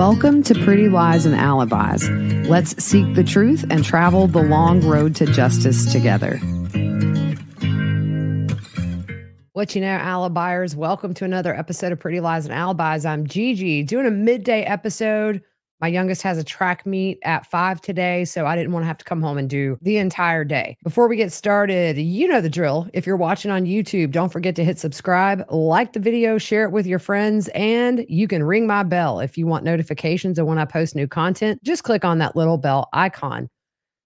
Welcome to Pretty Lies and Alibis. Let's seek the truth and travel the long road to justice together. What you know, Alibiers, welcome to another episode of Pretty Lies and Alibis. I'm Gigi, doing a midday episode. My youngest has a track meet at 5 today, so I didn't want to have to come home and do the entire day. Before we get started, you know the drill. If you're watching on YouTube, don't forget to hit subscribe, like the video, share it with your friends, and you can ring my bell if you want notifications of when I post new content. Just click on that little bell icon.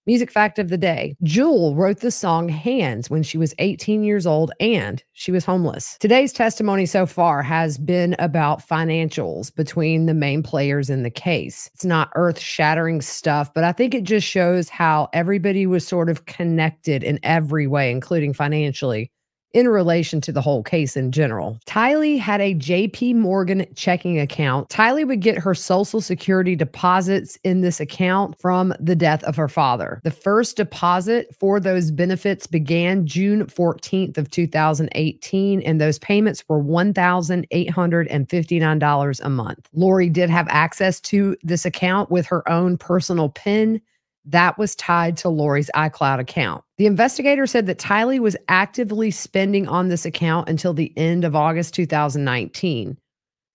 Music fact of the day. Jewel wrote the song Hands when she was 18 years old and she was homeless. Today's testimony so far has been about financials between the main players in the case. It's not earth-shattering stuff, but I think it just shows how everybody was sort of connected in every way, including financially, in relation to the whole case in general. Tylee had a JP Morgan checking account. Tylee would get her Social Security deposits in this account from the death of her father. The first deposit for those benefits began June 14th of 2018, and those payments were $1,859 a month. Lori did have access to this account with her own personal PIN that was tied to Lori's iCloud account. The investigator said that Tylee was actively spending on this account until the end of August 2019.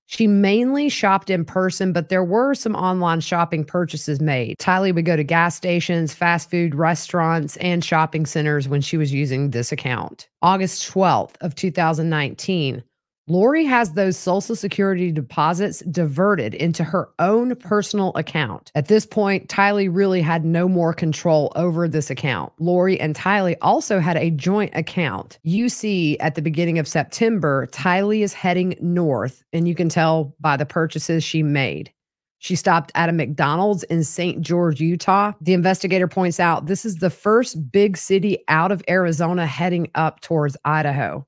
She mainly shopped in person, but there were some online shopping purchases made. Tylee would go to gas stations, fast food restaurants, and shopping centers when she was using this account. August 12th of 2019, Lori has those Social Security deposits diverted into her own personal account. At this point, Tylee really had no more control over this account. Lori and Tylee also had a joint account. You see at the beginning of September, Tylee is heading north, and you can tell by the purchases she made. She stopped at a McDonald's in St. George, Utah. The investigator points out this is the first big city out of Arizona heading up towards Idaho.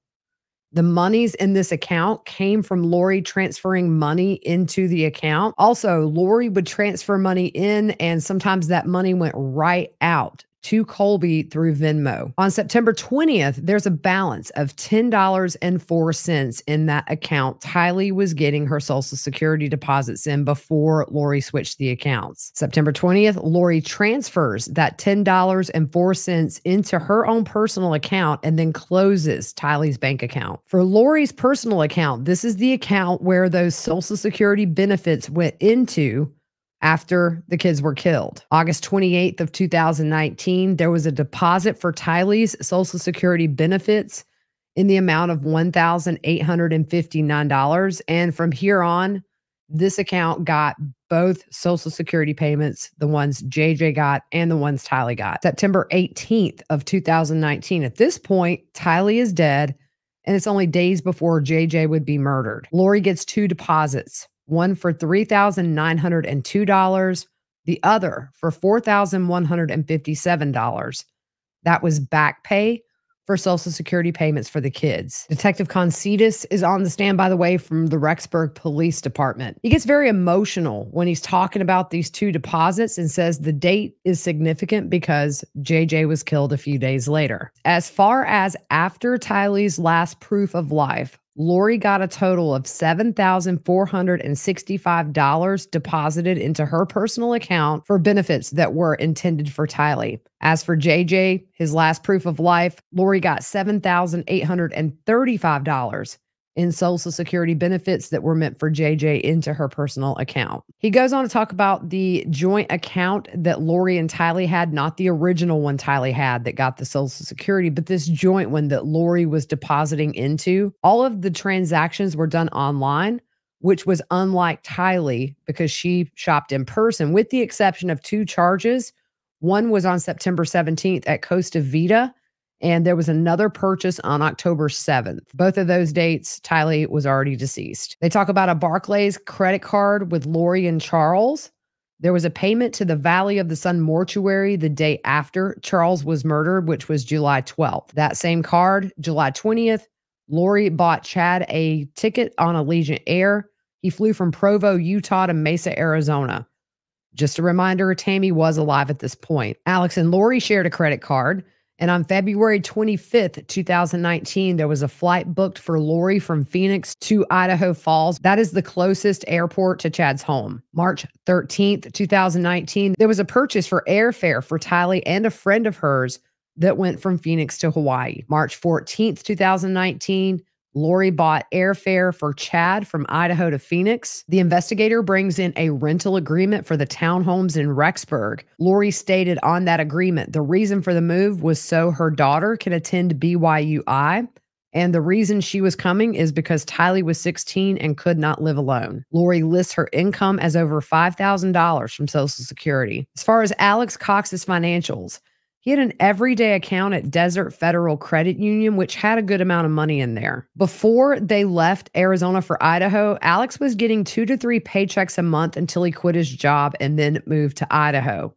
The monies in this account came from Lori transferring money into the account. Also, Lori would transfer money in, and sometimes that money went right out to Colby through Venmo. On September 20th, there's a balance of $10.04 in that account. Tylee was getting her Social Security deposits in before Lori switched the accounts. September 20th, Lori transfers that $10.04 into her own personal account and then closes Tylee's bank account. For Lori's personal account, this is the account where those Social Security benefits went into after the kids were killed. August 28th of 2019, there was a deposit for Tylee's Social Security benefits in the amount of $1,859. And from here on, this account got both Social Security payments, the ones JJ got and the ones Tylee got. September 18th of 2019. At this point, Tylee is dead, and it's only days before JJ would be murdered. Lori gets two deposits. One for $3,902, the other for $4,157. That was back pay for Social Security payments for the kids. Detective Concetus is on the stand, by the way, from the Rexburg Police Department. He gets very emotional when he's talking about these two deposits and says the date is significant because JJ was killed a few days later. As far as after Tylee's last proof of life, Lori got a total of $7,465 deposited into her personal account for benefits that were intended for Tylee. As for JJ, his last proof of life, Lori got $7,835 in Social Security benefits that were meant for JJ into her personal account. He goes on to talk about the joint account that Lori and Tylee had, not the original one Tylee had that got the Social Security, but this joint one that Lori was depositing into. All of the transactions were done online, which was unlike Tylee because she shopped in person, with the exception of two charges. One was on September 17th at Costa Vida, and there was another purchase on October 7th. Both of those dates, Tylee was already deceased. They talk about a Barclays credit card with Lori and Charles. There was a payment to the Valley of the Sun mortuary the day after Charles was murdered, which was July 12th. That same card, July 20th, Lori bought Chad a ticket on Allegiant Air. He flew from Provo, Utah to Mesa, Arizona. Just a reminder, Tammy was alive at this point. Alex and Lori shared a credit card. And on February 25th, 2019, there was a flight booked for Lori from Phoenix to Idaho Falls. That is the closest airport to Chad's home. March 13th, 2019, there was a purchase for airfare for Tylee and a friend of hers that went from Phoenix to Hawaii. March 14th, 2019, Lori bought airfare for Chad from Idaho to Phoenix. The investigator brings in a rental agreement for the townhomes in Rexburg. Lori stated on that agreement the reason for the move was so her daughter can attend BYUI. And the reason she was coming is because Tylee was 16 and could not live alone. Lori lists her income as over $5,000 from Social Security. As far as Alex Cox's financials, he had an everyday account at Desert Federal Credit Union, which had a good amount of money in there. Before they left Arizona for Idaho, Alex was getting 2 to 3 paychecks a month until he quit his job and then moved to Idaho.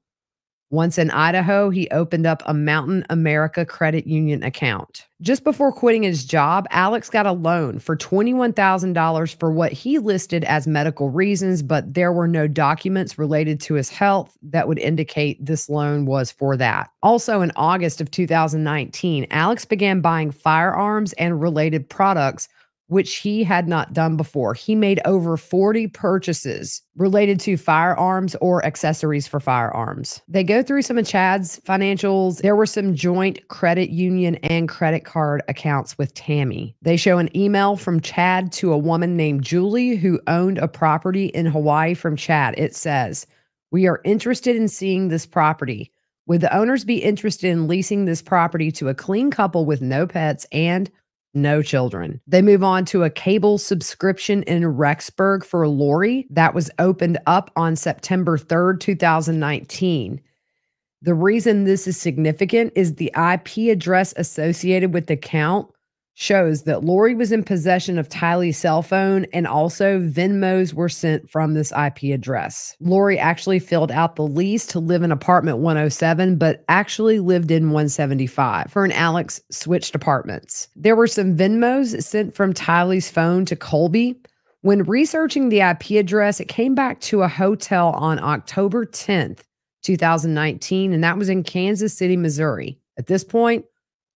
Once in Idaho, he opened up a Mountain America Credit Union account. Just before quitting his job, Alex got a loan for $21,000 for what he listed as medical reasons, but there were no documents related to his health that would indicate this loan was for that. Also, in August of 2019, Alex began buying firearms and related products, which he had not done before. He made over 40 purchases related to firearms or accessories for firearms. They go through some of Chad's financials. There were some joint credit union and credit card accounts with Tammy. They show an email from Chad to a woman named Julie who owned a property in Hawaii from Chad. It says, "We are interested in seeing this property. Would the owners be interested in leasing this property to a clean couple with no pets and no children?" They move on to a cable subscription in Rexburg for Lori that was opened up on September 3rd, 2019. The reason this is significant is the IP address associated with the account shows that Lori was in possession of Tylee's cell phone, and also Venmos were sent from this IP address. Lori actually filled out the lease to live in apartment 107, but actually lived in 175. Her and Alex switched apartments. There were some Venmos sent from Tylee's phone to Colby. When researching the IP address, it came back to a hotel on October 10th, 2019, and that was in Kansas City, Missouri. At this point,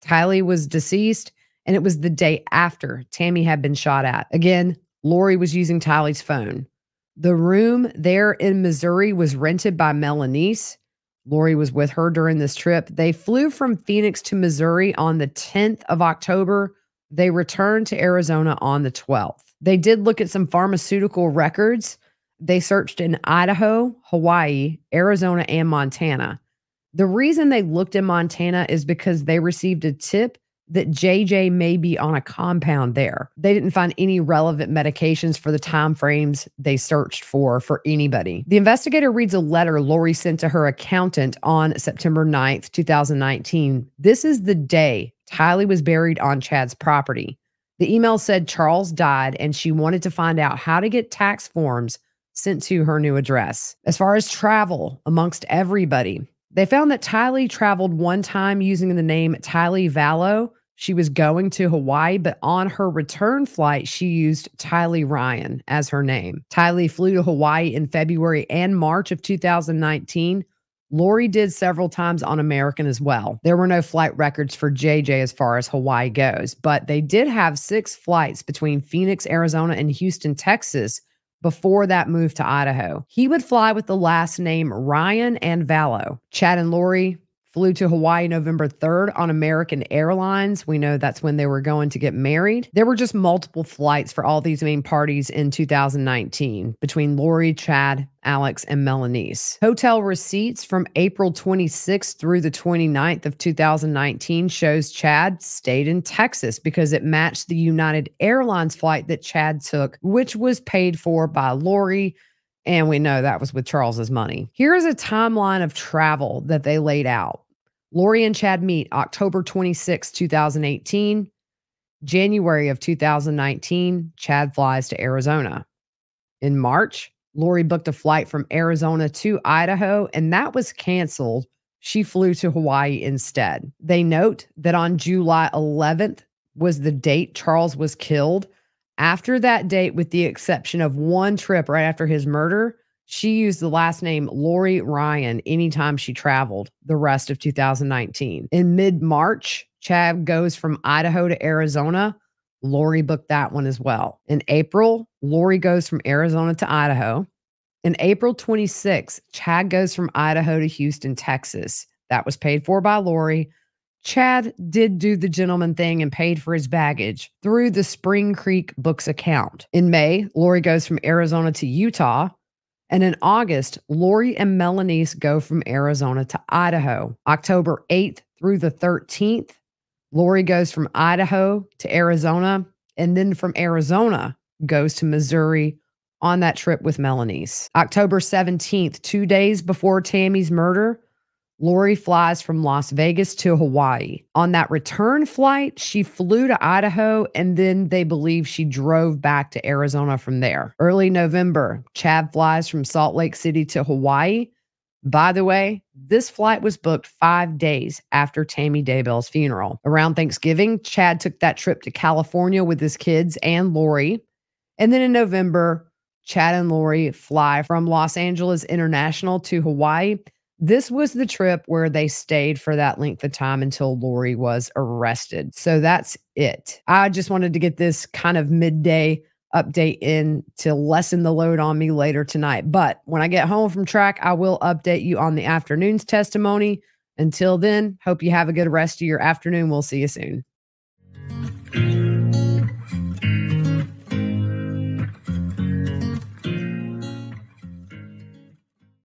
Tylee was deceased, and it was the day after Tammy had been shot at. Again, Lori was using Tylee's phone. The room there in Missouri was rented by Melanice. Lori was with her during this trip. They flew from Phoenix to Missouri on the 10th of October. They returned to Arizona on the 12th. They did look at some pharmaceutical records. They searched in Idaho, Hawaii, Arizona, and Montana. The reason they looked in Montana is because they received a tip that JJ may be on a compound there. They didn't find any relevant medications for the time frames they searched for anybody. The investigator reads a letter Lori sent to her accountant on September 9th, 2019. This is the day Tylee was buried on Chad's property. The email said Charles died and she wanted to find out how to get tax forms sent to her new address. As far as travel amongst everybody, they found that Tylee traveled one time using the name Tylee Vallow. She was going to Hawaii, but on her return flight, she used Tylee Ryan as her name. Tylee flew to Hawaii in February and March of 2019. Lori did several times on American as well. There were no flight records for JJ as far as Hawaii goes, but they did have 6 flights between Phoenix, Arizona, and Houston, Texas before that move to Idaho. He would fly with the last name Ryan and Vallow. Chad and Lori flew to Hawaii November 3rd on American Airlines. We know that's when they were going to get married. There were just multiple flights for all these main parties in 2019 between Lori, Chad, Alex, and Melanice. Hotel receipts from April 26th through the 29th of 2019 shows Chad stayed in Texas because it matched the United Airlines flight that Chad took, which was paid for by Lori. And we know that was with Charles's money. Here is a timeline of travel that they laid out. Lori and Chad meet October 26, 2018. January of 2019, Chad flies to Arizona. In March, Lori booked a flight from Arizona to Idaho, and that was canceled. She flew to Hawaii instead. They note that on July 11th was the date Charles was killed. After that date, with the exception of one trip right after his murder, She used the last name Lori Ryan anytime she traveled the rest of 2019. In mid-March, Chad goes from Idaho to Arizona. Lori booked that one as well. In April, Lori goes from Arizona to Idaho. In April 26th, Chad goes from Idaho to Houston, Texas. That was paid for by Lori. Chad did do the gentleman thing and paid for his baggage through the Spring Creek Books account. In May, Lori goes from Arizona to Utah. And in August, Lori and Melanice go from Arizona to Idaho. October 8th through the 13th, Lori goes from Idaho to Arizona. And then from Arizona goes to Missouri on that trip with Melanice. October 17th, 2 days before Tammy's murder, Lori flies from Las Vegas to Hawaii. On that return flight, she flew to Idaho, and then they believe she drove back to Arizona from there. Early November, Chad flies from Salt Lake City to Hawaii. By the way, this flight was booked 5 days after Tammy Daybell's funeral. Around Thanksgiving, Chad took that trip to California with his kids and Lori. And then in November, Chad and Lori fly from Los Angeles International to Hawaii. This was the trip where they stayed for that length of time until Lori was arrested. So that's it. I just wanted to get this kind of midday update in to lessen the load on me later tonight. But when I get home from track, I will update you on the afternoon's testimony. Until then, hope you have a good rest of your afternoon. We'll see you soon.